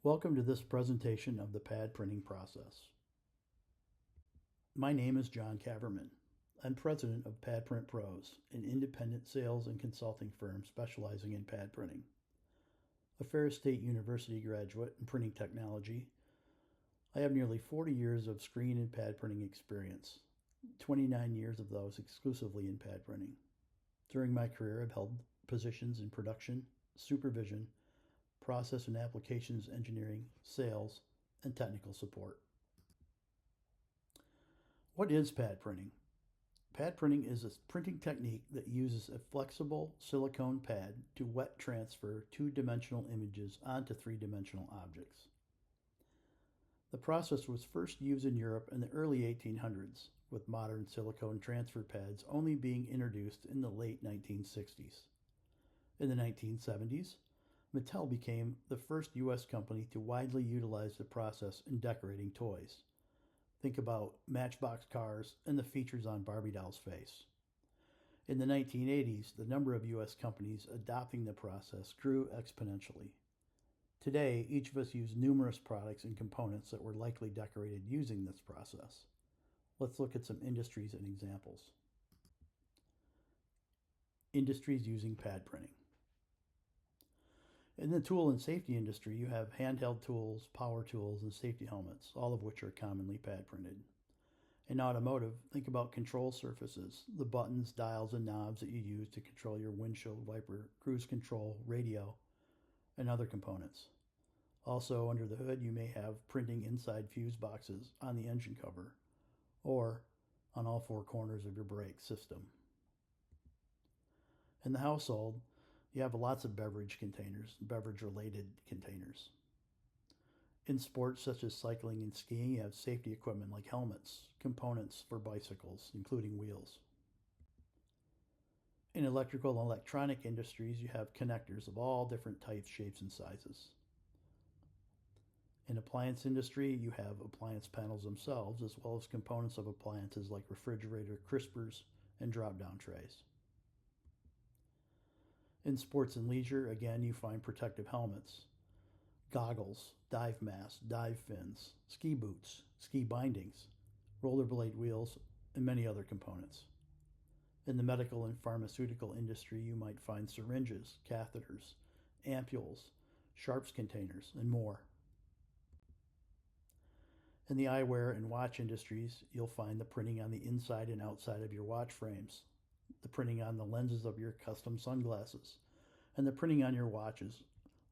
Welcome to this presentation of the pad printing process. My name is John Caverman. I'm president of Pad Print Pros, an independent sales and consulting firm specializing in pad printing. A Ferris State University graduate in printing technology, I have nearly 40 years of screen and pad printing experience, 29 years of those exclusively in pad printing. During my career, I've held positions in production, supervision, process and applications engineering, sales, and technical support. What is pad printing? Pad printing is a printing technique that uses a flexible silicone pad to wet transfer two-dimensional images onto three-dimensional objects. The process was first used in Europe in the early 1800s, with modern silicone transfer pads only being introduced in the late 1960s. In the 1970s, Mattel became the first U.S. company to widely utilize the process in decorating toys. Think about Matchbox cars and the features on Barbie doll's face. In the 1980s, the number of U.S. companies adopting the process grew exponentially. Today, each of us use numerous products and components that were likely decorated using this process. Let's look at some industries and examples. Industries using pad printing. In the tool and safety industry, you have handheld tools, power tools, and safety helmets, all of which are commonly pad printed. In automotive, think about control surfaces, the buttons, dials, and knobs that you use to control your windshield wiper, cruise control, radio, and other components. Also, under the hood, you may have printing inside fuse boxes on the engine cover or on all four corners of your brake system. In the household, you have lots of beverage containers, beverage-related containers. In sports such as cycling and skiing, you have safety equipment like helmets, components for bicycles, including wheels. In electrical and electronic industries, you have connectors of all different types, shapes, and sizes. In appliance industry, you have appliance panels themselves, as well as components of appliances like refrigerator crispers and drop-down trays. In sports and leisure, again, you find protective helmets, goggles, dive masks, dive fins, ski boots, ski bindings, rollerblade wheels, and many other components. In the medical and pharmaceutical industry, you might find syringes, catheters, ampules, sharps containers, and more. In the eyewear and watch industries, you'll find the printing on the inside and outside of your watch frames, the printing on the lenses of your custom sunglasses, and the printing on your watches,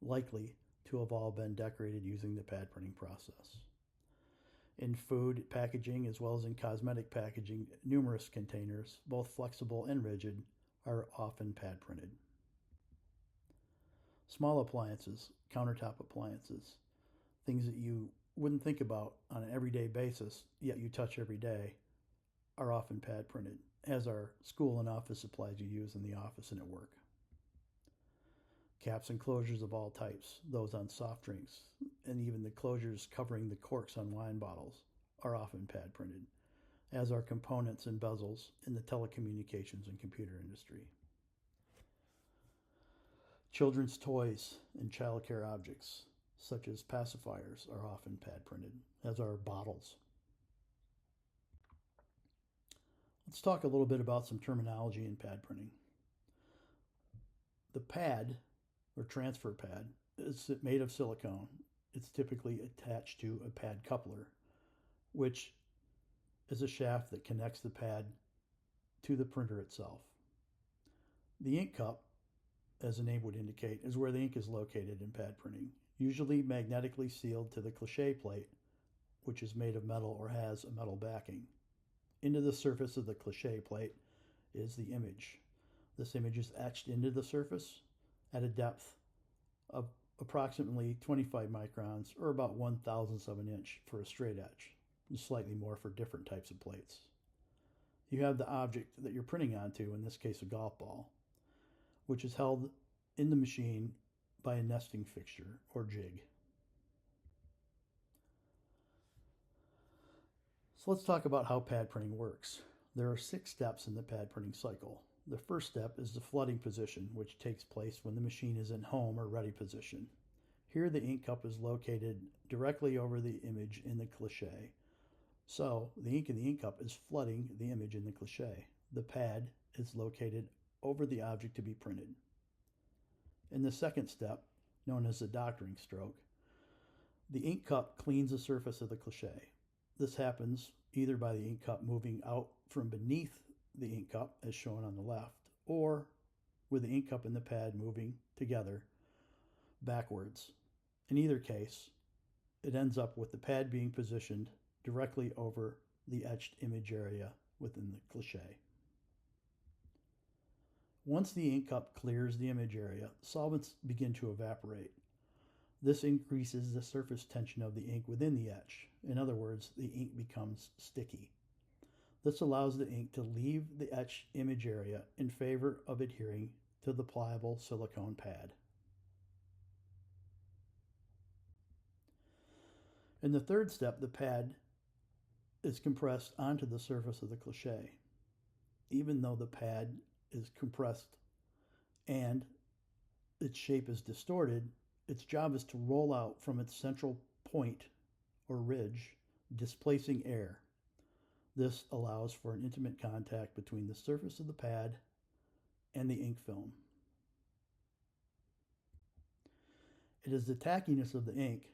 likely to have all been decorated using the pad printing process. In food packaging, as well as in cosmetic packaging, numerous containers, both flexible and rigid, are often pad printed. Small appliances, countertop appliances, things that you wouldn't think about on an everyday basis, yet you touch every day, are often pad printed, as are school and office supplies you use in the office and at work. Caps and closures of all types, those on soft drinks, and even the closures covering the corks on wine bottles, are often pad printed, as are components and bezels in the telecommunications and computer industry. Children's toys and childcare objects, such as pacifiers, are often pad printed, as are bottles. Let's talk a little bit about some terminology in pad printing. The pad, or transfer pad, is made of silicone. It's typically attached to a pad coupler, which is a shaft that connects the pad to the printer itself. The ink cup, as the name would indicate, is where the ink is located in pad printing, usually magnetically sealed to the cliché plate, which is made of metal or has a metal backing. Into the surface of the cliché plate is the image. This image is etched into the surface at a depth of approximately 25 microns, or about 1/1000th of an inch for a straight edge, and slightly more for different types of plates. You have the object that you're printing onto, in this case a golf ball, which is held in the machine by a nesting fixture or jig. So let's talk about how pad printing works. There are 6 steps in the pad printing cycle. The first step is the flooding position, which takes place when the machine is in home or ready position. Here the ink cup is located directly over the image in the cliché. So the ink in the ink cup is flooding the image in the cliché. The pad is located over the object to be printed. In the second step, known as the doctoring stroke, the ink cup cleans the surface of the cliché. This happens either by the ink cup moving out from beneath the ink cup, as shown on the left, or with the ink cup and the pad moving together backwards. In either case, it ends up with the pad being positioned directly over the etched image area within the cliché. Once the ink cup clears the image area, solvents begin to evaporate. This increases the surface tension of the ink within the etch. In other words, the ink becomes sticky. This allows the ink to leave the etched image area in favor of adhering to the pliable silicone pad. In the third step, the pad is compressed onto the surface of the cliché. Even though the pad is compressed and its shape is distorted, its job is to roll out from its central point or ridge, displacing air. This allows for an intimate contact between the surface of the pad and the ink film. It is the tackiness of the ink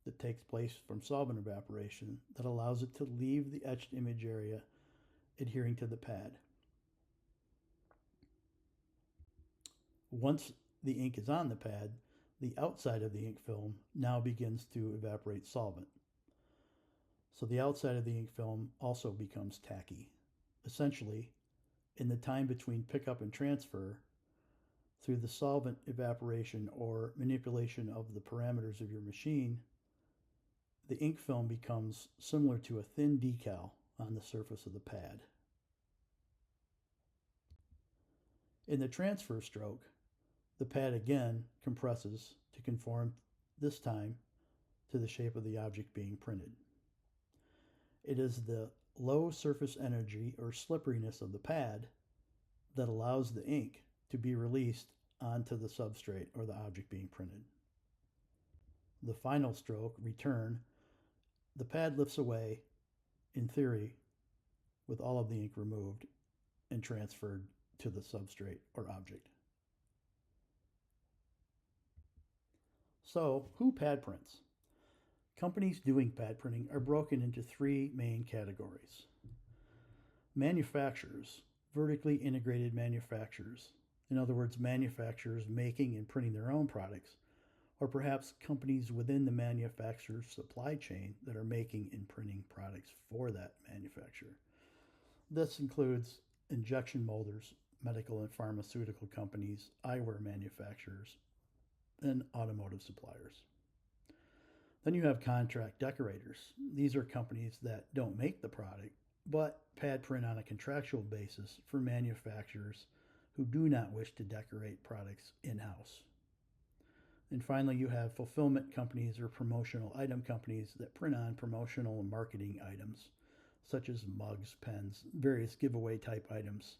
that takes place from solvent evaporation that allows it to leave the etched image area adhering to the pad. Once the ink is on the pad, the outside of the ink film now begins to evaporate solvent. So the outside of the ink film also becomes tacky. Essentially, in the time between pickup and transfer, through the solvent evaporation or manipulation of the parameters of your machine, the ink film becomes similar to a thin decal on the surface of the pad. In the transfer stroke, the pad again compresses to conform, this time, to the shape of the object being printed. It is the low surface energy or slipperiness of the pad that allows the ink to be released onto the substrate or the object being printed. The final stroke, return, the pad lifts away, in theory, with all of the ink removed and transferred to the substrate or object. So, who pad prints? Companies doing pad printing are broken into three main categories. Manufacturers, vertically integrated manufacturers, in other words, manufacturers making and printing their own products, or perhaps companies within the manufacturer's supply chain that are making and printing products for that manufacturer. This includes injection molders, medical and pharmaceutical companies, eyewear manufacturers, and automotive suppliers. Then you have contract decorators. These are companies that don't make the product, but pad print on a contractual basis for manufacturers who do not wish to decorate products in-house. And finally, you have fulfillment companies or promotional item companies that print on promotional and marketing items, such as mugs, pens, various giveaway type items,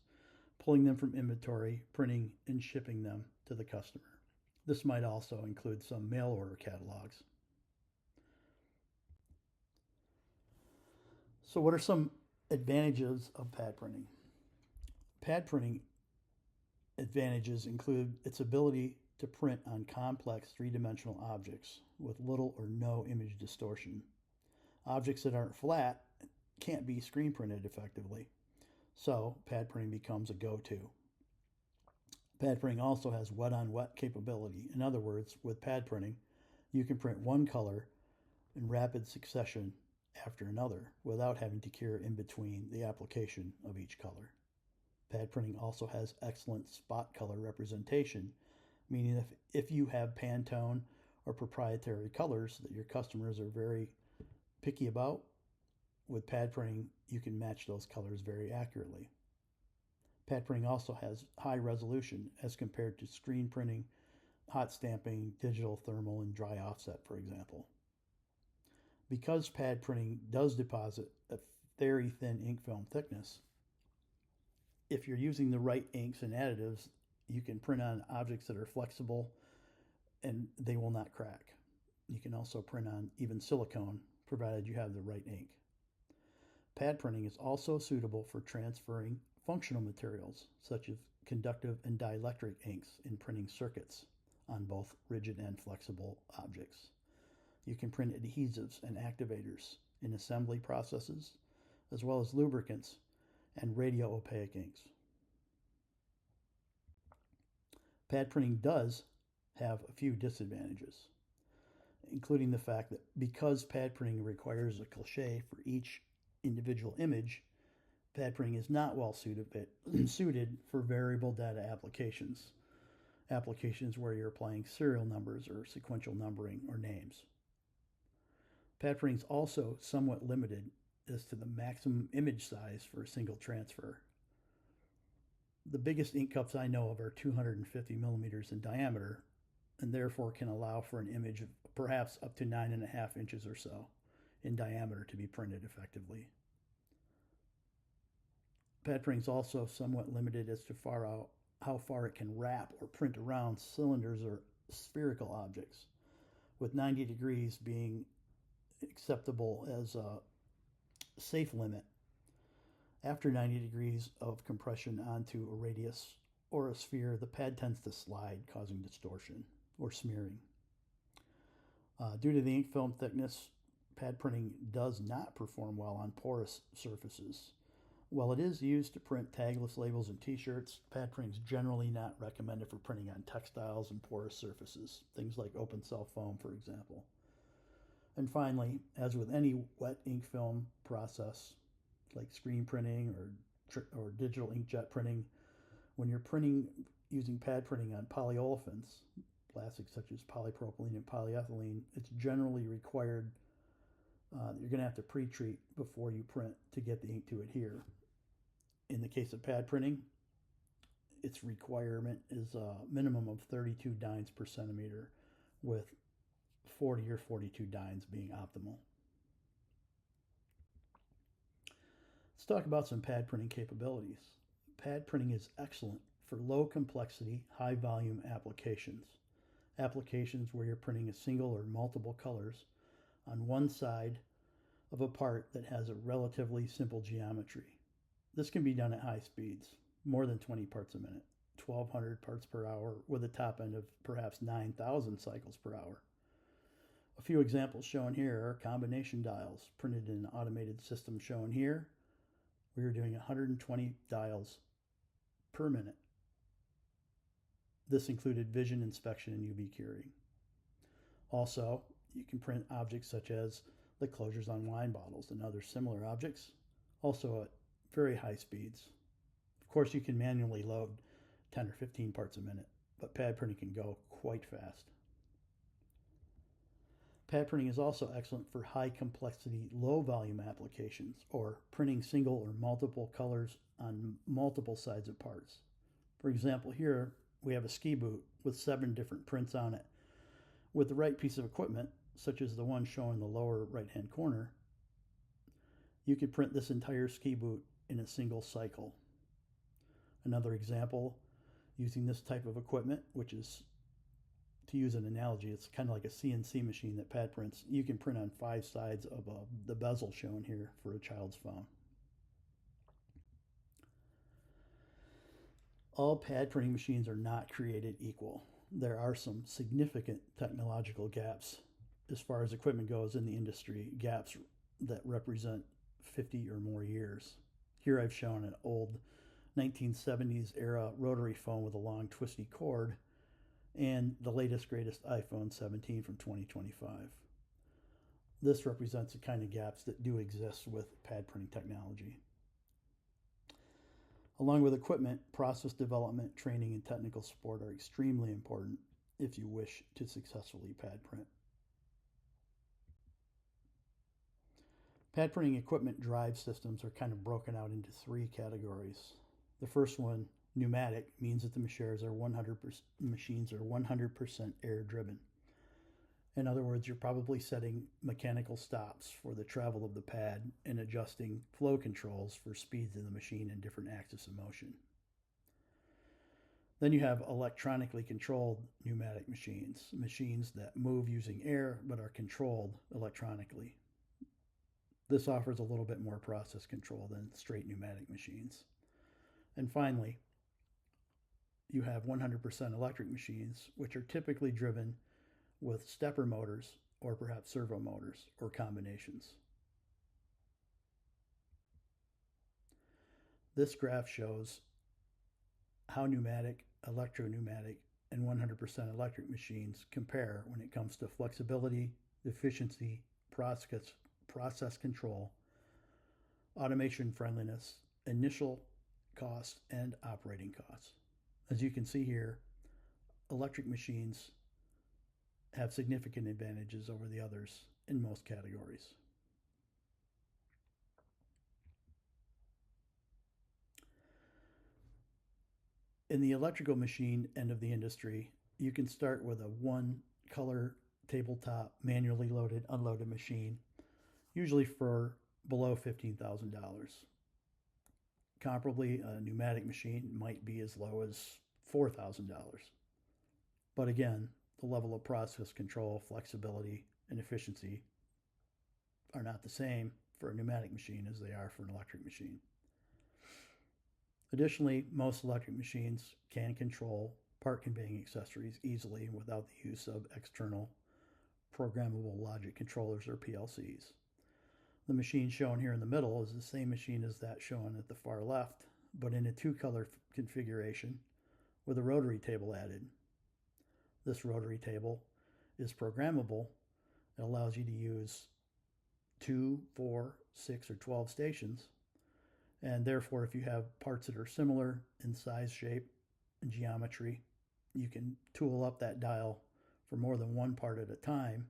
pulling them from inventory, printing, and shipping them to the customer. This might also include some mail order catalogs. So what are some advantages of pad printing? Pad printing advantages include its ability to print on complex three-dimensional objects with little or no image distortion. Objects that aren't flat can't be screen printed effectively, so pad printing becomes a go-to. Pad printing also has wet-on-wet capability. In other words, with pad printing, you can print one color in rapid succession after another without having to cure in between the application of each color. Pad printing also has excellent spot color representation, meaning if you have Pantone or proprietary colors that your customers are very picky about, with pad printing you can match those colors very accurately. Pad printing also has high resolution as compared to screen printing, hot stamping, digital thermal, and dry offset, for example. Because pad printing does deposit a very thin ink film thickness, if you're using the right inks and additives, you can print on objects that are flexible and they will not crack. You can also print on even silicone, provided you have the right ink. Pad printing is also suitable for transferring functional materials, such as conductive and dielectric inks in printing circuits on both rigid and flexible objects. You can print adhesives and activators in assembly processes, as well as lubricants and radio-opaque inks. Pad printing does have a few disadvantages, including the fact that because pad printing requires a cliché for each individual image, pad printing is not well suited for variable data applications where you're applying serial numbers or sequential numbering or names. Pad printing is also somewhat limited as to the maximum image size for a single transfer. The biggest ink cups I know of are 250 millimeters in diameter, and therefore can allow for an image of perhaps up to 9.5 inches or so in diameter to be printed effectively. Pad printing is also somewhat limited as to how far it can wrap or print around cylinders or spherical objects, with 90 degrees being acceptable as a safe limit. After 90 degrees of compression onto a radius or a sphere, the pad tends to slide, causing distortion or smearing. Due to the ink film thickness, pad printing does not perform well on porous surfaces. While it is used to print tagless labels and t-shirts, pad printing is generally not recommended for printing on textiles and porous surfaces, things like open cell foam, for example. And finally, as with any wet ink film process, like screen printing or digital inkjet printing, when you're printing using pad printing on polyolefins, plastics such as polypropylene and polyethylene, it's generally required you're going to have to pre-treat before you print to get the ink to adhere. In the case of pad printing, its requirement is a minimum of 32 dynes per centimeter, with 40 or 42 dynes being optimal. Let's talk about some pad printing capabilities. Pad printing is excellent for low complexity, high volume applications where you're printing a single or multiple colors on one side of a part that has a relatively simple geometry. This can be done at high speeds, more than 20 parts a minute, 1,200 parts per hour, with a top end of perhaps 9,000 cycles per hour. A few examples shown here are combination dials printed in an automated system shown here. We are doing 120 dials per minute. This included vision inspection and UV curing. Also, you can print objects such as the closures on wine bottles and other similar objects, also at very high speeds. Of course, you can manually load 10 or 15 parts a minute, but pad printing can go quite fast. Pad printing is also excellent for high complexity, low volume applications, or printing single or multiple colors on multiple sides of parts. For example, here we have a ski boot with 7 different prints on it. With the right piece of equipment, such as the one shown in the lower right-hand corner, you could print this entire ski boot in a single cycle. Another example, using this type of equipment, which is, to use an analogy, it's kind of like a CNC machine that pad prints. You can print on 5 sides of the bezel shown here for a child's phone. All pad printing machines are not created equal. There are some significant technological gaps as far as equipment goes in the industry, gaps that represent 50 or more years. Here I've shown an old 1970s era rotary phone with a long twisty cord and the latest greatest iPhone 17 from 2025. This represents the kind of gaps that do exist with pad printing technology. Along with equipment, process development, training, and technical support are extremely important if you wish to successfully pad print. Pad printing equipment drive systems are kind of broken out into 3 categories. The first one, pneumatic, means that the machines are 100% air driven. In other words, you're probably setting mechanical stops for the travel of the pad and adjusting flow controls for speeds of the machine and different axes of motion. Then you have electronically controlled pneumatic machines, machines that move using air but are controlled electronically. This offers a little bit more process control than straight pneumatic machines. And finally, you have 100% electric machines, which are typically driven with stepper motors or perhaps servo motors or combinations. This graph shows how pneumatic, electro-pneumatic, and 100% electric machines compare when it comes to flexibility, efficiency, process control, automation friendliness, initial cost, and operating costs. As you can see here, electric machines have significant advantages over the others in most categories. In the electrical machine end of the industry, you can start with a one color tabletop manually loaded unloaded machine, usually for below $15,000. Comparably, a pneumatic machine might be as low as $4,000. But again, the level of process control, flexibility, and efficiency are not the same for a pneumatic machine as they are for an electric machine. Additionally, most electric machines can control part conveying accessories easily without the use of external programmable logic controllers or PLCs. The machine shown here in the middle is the same machine as that shown at the far left, but in a two-color configuration with a rotary table added. This rotary table is programmable. It allows you to use 2, 4, 6, or 12 stations. And therefore, if you have parts that are similar in size, shape, and geometry, you can tool up that dial for more than one part at a time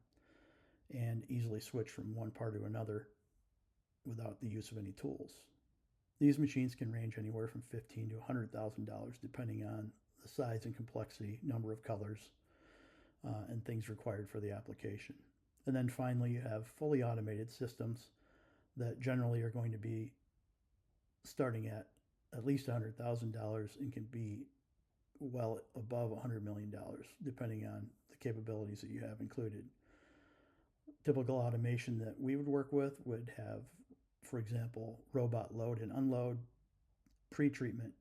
and easily switch from one part to another without the use of any tools. These machines can range anywhere from $15,000 to $100,000 depending on the size and complexity, number of colors, and things required for the application. And then finally, you have fully automated systems that generally are going to be starting at least $100,000 and can be well above $100 million, depending on the capabilities that you have included. Typical automation that we would work with would have, for example, robot load and unload, pre-treatment,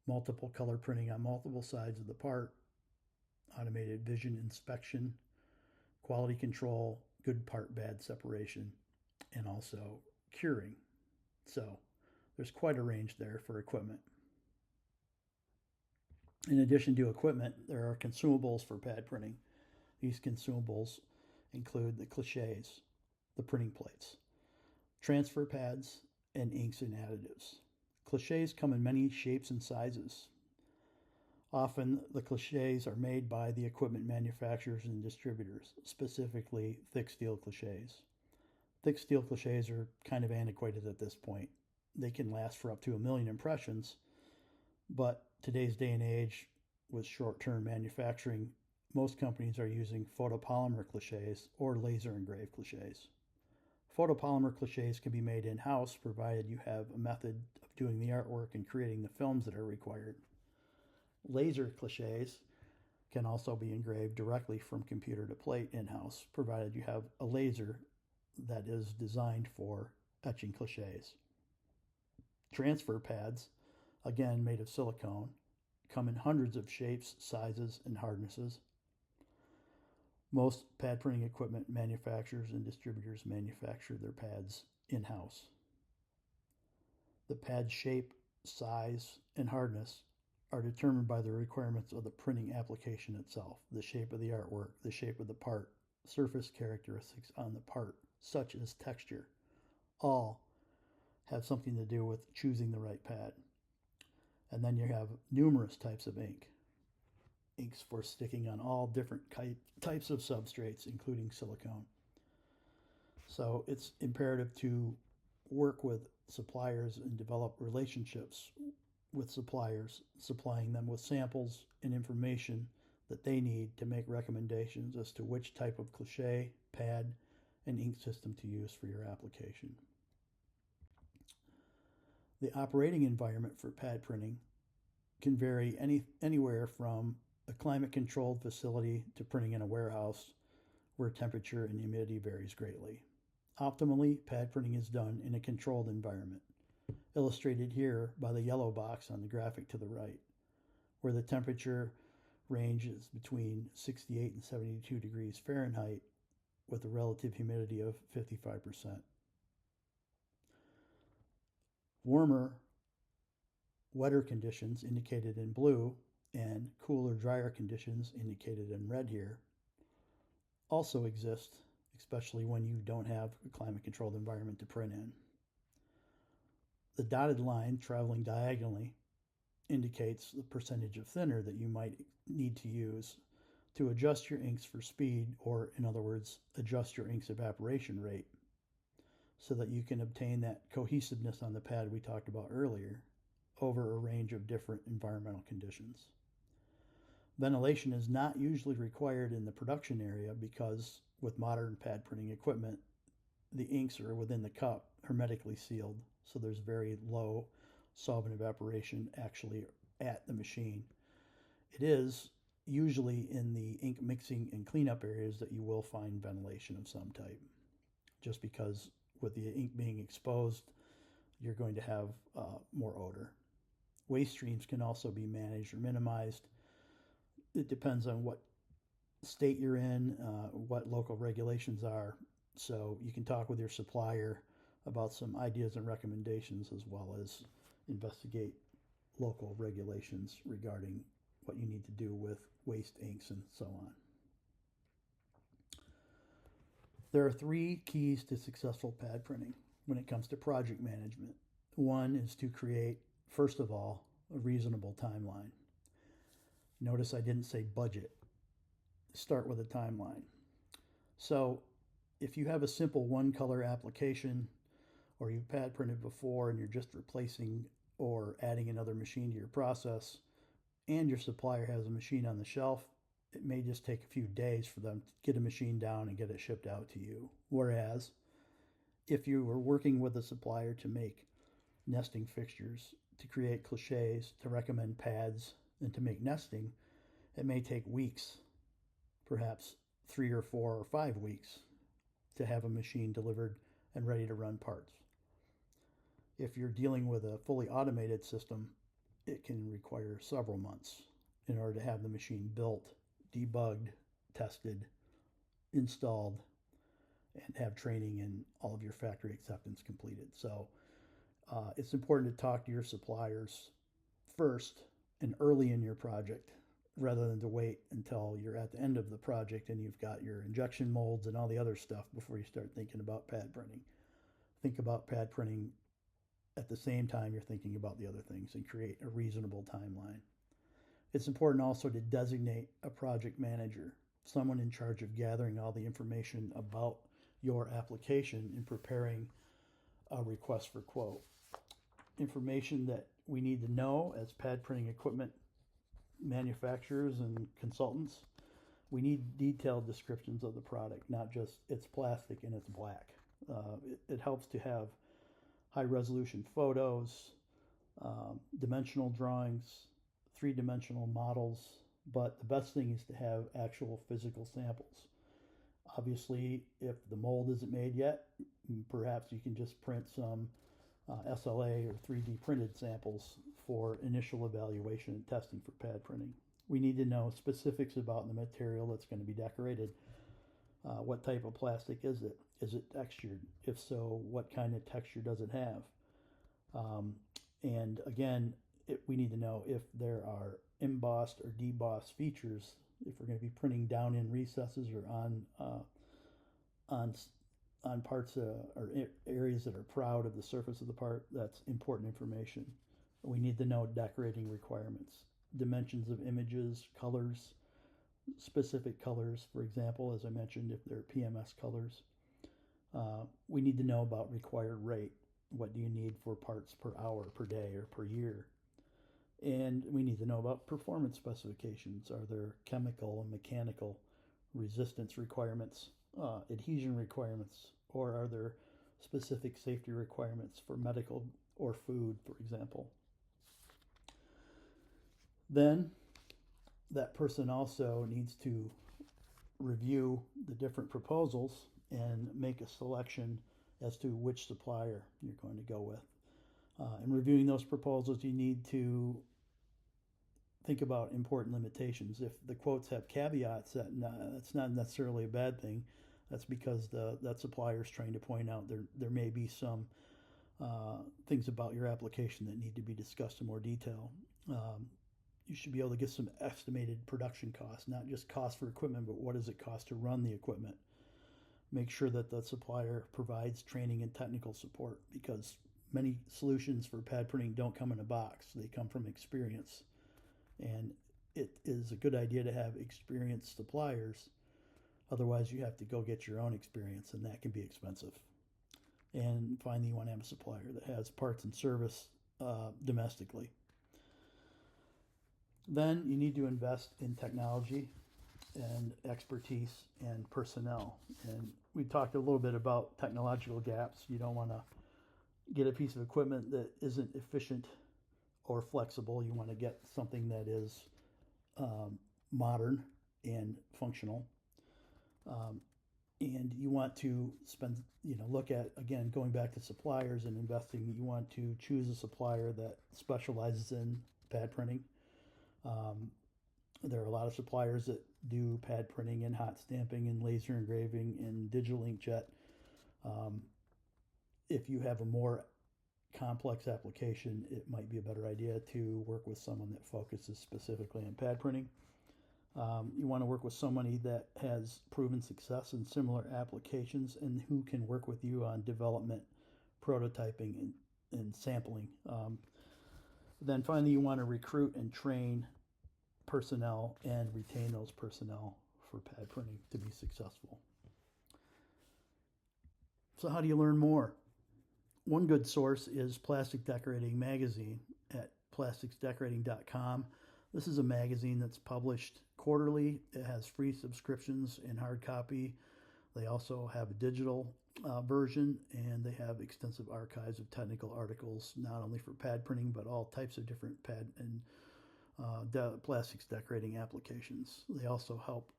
multiple color printing on multiple sides of the part, automated vision inspection, quality control, good part bad separation, and also curing. So there's quite a range there for equipment. In addition to equipment, there are consumables for pad printing. These consumables include the clichés, the printing plates, transfer pads, and inks and additives. Clichés come in many shapes and sizes. Often, the clichés are made by the equipment manufacturers and distributors, specifically thick steel clichés. Thick steel clichés are kind of antiquated at this point. They can last for up to 1 million impressions, but today's day and age, with short-term manufacturing, most companies are using photopolymer clichés or laser engraved clichés. Photopolymer clichés can be made in-house provided you have a method of doing the artwork and creating the films that are required. Laser clichés can also be engraved directly from computer to plate in-house provided you have a laser that is designed for etching clichés. Transfer pads, again made of silicone, come in hundreds of shapes, sizes, and hardnesses. Most pad printing equipment manufacturers and distributors manufacture their pads in-house. The pad shape, size, and hardness are determined by the requirements of the printing application itself, the shape of the artwork, the shape of the part, surface characteristics on the part, such as texture. All have something to do with choosing the right pad. And then you have numerous types of ink. Inks for sticking on all different types of substrates, including silicone. So it's imperative to work with suppliers and develop relationships with suppliers, supplying them with samples and information that they need to make recommendations as to which type of cliché, pad, and ink system to use for your application. The operating environment for pad printing can vary anywhere from a climate-controlled facility to printing in a warehouse where temperature and humidity varies greatly. Optimally, pad printing is done in a controlled environment, illustrated here by the yellow box on the graphic to the right, where the temperature range is between 68 and 72 degrees Fahrenheit with a relative humidity of 55%. Warmer, wetter conditions indicated in blue and cooler, drier conditions indicated in red here also exist, especially when you don't have a climate-controlled environment to print in. The dotted line traveling diagonally indicates the percentage of thinner that you might need to use to adjust your inks for speed, or in other words, adjust your ink's evaporation rate so that you can obtain that cohesiveness on the pad we talked about earlier over a range of different environmental conditions. Ventilation is not usually required in the production area because with modern pad printing equipment, the inks are within the cup, hermetically sealed, so there's very low solvent evaporation actually at the machine. It is usually in the ink mixing and cleanup areas that you will find ventilation of some type, just because with the ink being exposed, you're going to have more odor. Waste streams can also be managed or minimized. It depends on what state you're in, what local regulations are. So you can talk with your supplier about some ideas and recommendations, as well as investigate local regulations regarding what you need to do with waste inks and so on. There are 3 keys to successful pad printing when it comes to project management. One is to create, first of all, a reasonable timeline. Notice I didn't say budget. Start with a timeline. So if you have a simple one color application, or you've pad printed before and you're just replacing or adding another machine to your process, and your supplier has a machine on the shelf, it may just take a few days for them to get a machine down and get it shipped out to you. Whereas if you were working with a supplier to make nesting fixtures, to create cliches, to recommend pads, and to make nesting, it may take weeks, perhaps 3 or 4 or 5 weeks, to have a machine delivered and ready to run parts. If you're dealing with a fully automated system, it can require several months in order to have the machine built, debugged, tested, installed, and have training and all of your factory acceptance completed. So it's important to talk to your suppliers first and early in your project, rather than to wait until you're at the end of the project and you've got your injection molds and all the other stuff before you start thinking about pad printing. Think about pad printing at the same time you're thinking about the other things, and create a reasonable timeline. It's important also to designate a project manager, someone in charge of gathering all the information about your application and preparing a request for quote. Information that we need to know as pad printing equipment manufacturers and consultants. We need detailed descriptions of the product, not just it's plastic and it's black. It helps to have high resolution photos, dimensional drawings, 3-dimensional models, but the best thing is to have actual physical samples. Obviously, if the mold isn't made yet, perhaps you can just print some SLA or 3D printed samples for initial evaluation and testing for pad printing. We need to know specifics about the material that's going to be decorated. What type of plastic is it? Is it textured? If so, what kind of texture does it have? And again, we need to know if there are embossed or debossed features, if we're going to be printing down in recesses or on parts or areas that are proud of the surface of the part. That's important information. We need to know decorating requirements, dimensions of images, colors, specific colors, for example, as I mentioned, if they're PMS colors. We need to know about required rate. What do you need for parts per hour, per day, or per year? And we need to know about performance specifications. Are there chemical and mechanical resistance requirements, adhesion requirements, or are there specific safety requirements for medical or food, for example? Then that person also needs to review the different proposals and make a selection as to which supplier you're going to go with. In reviewing those proposals, you need to think about important limitations. If the quotes have caveats, that's not necessarily a bad thing. That's because that supplier is trying to point out there may be some things about your application that need to be discussed in more detail. You should be able to get some estimated production costs, not just cost for equipment, but what does it cost to run the equipment. Make sure that the supplier provides training and technical support, because many solutions for pad printing don't come in a box. They come from experience. And it is a good idea to have experienced suppliers. Otherwise, you have to go get your own experience, and that can be expensive. And finally, you want to have a supplier that has parts and service domestically. Then you need to invest in technology and expertise and personnel. And we talked a little bit about technological gaps. You don't want to get a piece of equipment that isn't efficient or flexible. You want to get something that is modern and functional. And you want to look at, again, going back to suppliers and investing, you want to choose a supplier that specializes in pad printing. There are a lot of suppliers that do pad printing and hot stamping and laser engraving and digital inkjet. If you have a more complex application, it might be a better idea to work with someone that focuses specifically on pad printing. You want to work with somebody that has proven success in similar applications and who can work with you on development, prototyping, and sampling. Then finally, you want to recruit and train personnel and retain those personnel for pad printing to be successful. So how do you learn more? One good source is Plastic Decorating Magazine at plasticsdecorating.com. This is a magazine that's published quarterly. It has free subscriptions in hard copy. They also have a digital version, and they have extensive archives of technical articles, not only for pad printing, but all types of different pad and plastics decorating applications. They also help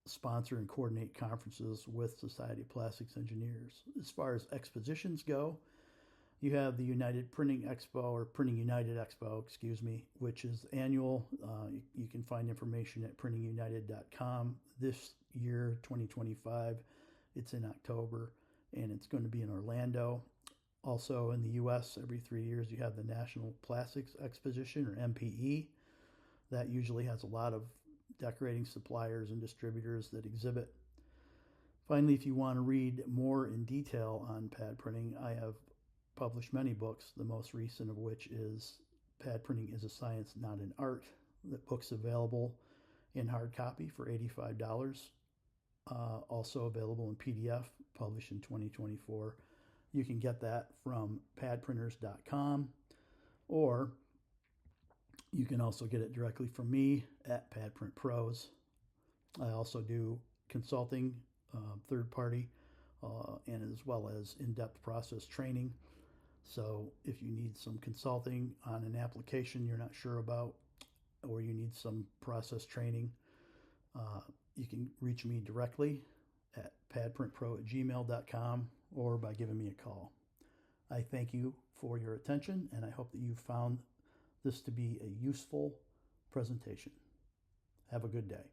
sponsor and coordinate conferences with Society of Plastics Engineers. As far as expositions go, you have the United Printing Expo, or Printing United Expo, which is annual. You can find information at printingunited.com. This year, 2025, it's in October, and it's going to be in Orlando. Also in the U.S., every 3 years, you have the National Plastics Exposition, or NPE. That usually has a lot of decorating suppliers and distributors that exhibit. Finally, if you want to read more in detail on pad printing, I have published many books, the most recent of which is Pad Printing is a Science, Not an Art. The book's available in hard copy for $85. Also available in PDF, published in 2024. You can get that from padprinters.com, or you can also get it directly from me at PadPrint Pros. I also do consulting, third party, and as well as in-depth process training. So if you need some consulting on an application you're not sure about, or you need some process training, you can reach me directly at padprintpro@gmail.com or by giving me a call. I thank you for your attention, and I hope that you found this to be a useful presentation. Have a good day.